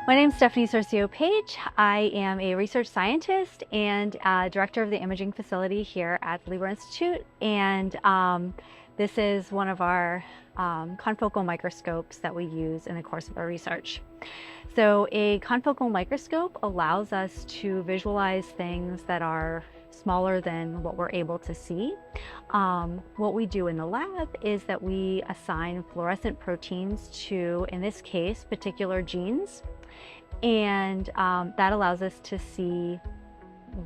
My name is Stephanie Cerceo Page. I am a research scientist and director of the imaging facility here at the Lieber Institute. And this is one of our confocal microscopes that we use in the course of our research. So a confocal microscope allows us to visualize things that are smaller than what we're able to see. What we do in the lab is that we assign fluorescent proteins to, in this case, particular genes. And that allows us to see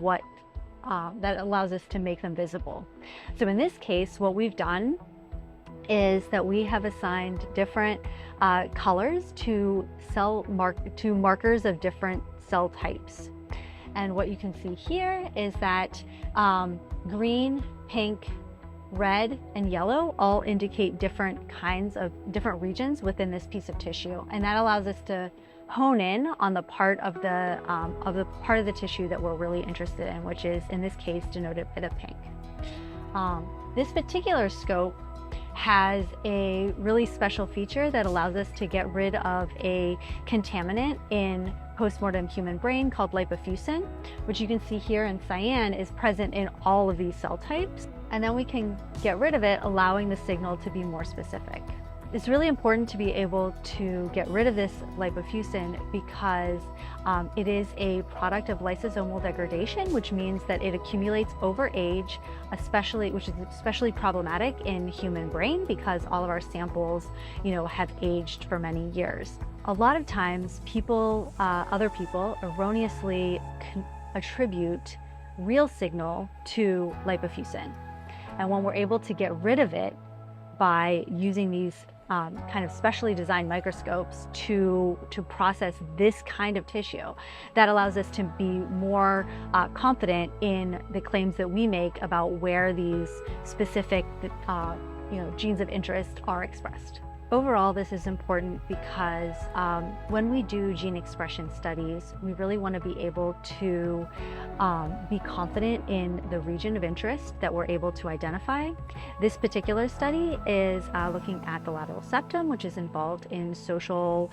that allows us to make them visible. So in this case, what we've done is that we have assigned different colors to markers of different cell types. And what you can see here is that green, pink, red, and yellow all indicate different regions within this piece of tissue. And that allows us to hone in on the part of the tissue that we're really interested in, which is in this case denoted by the pink. This particular scope has a really special feature that allows us to get rid of a contaminant in postmortem human brain called lipofuscin, which you can see here in cyan is present in all of these cell types. And then we can get rid of it, allowing the signal to be more specific. It's really important to be able to get rid of this lipofuscin because it is a product of lysosomal degradation, which means that it accumulates over age, which is especially problematic in human brain because all of our samples, have aged for many years. A lot of times other people erroneously attribute real signal to lipofuscin. And when we're able to get rid of it by using these kind of specially designed microscopes to process this kind of tissue, that allows us to be more confident in the claims that we make about where these specific genes of interest are expressed. Overall, this is important because when we do gene expression studies, we really want to be able to be confident in the region of interest that we're able to identify. This particular study is looking at the lateral septum, which is involved in social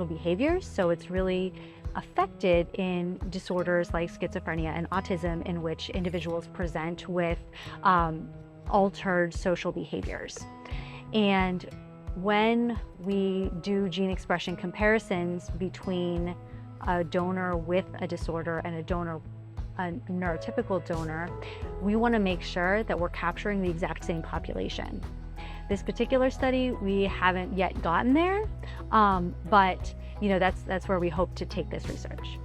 behaviors. So it's really affected in disorders like schizophrenia and autism, in which individuals present with altered social behaviors. And when we do gene expression comparisons between a donor with a disorder and a neurotypical donor, we want to make sure that we're capturing the exact same population. This particular study, we haven't yet gotten there, but that's where we hope to take this research.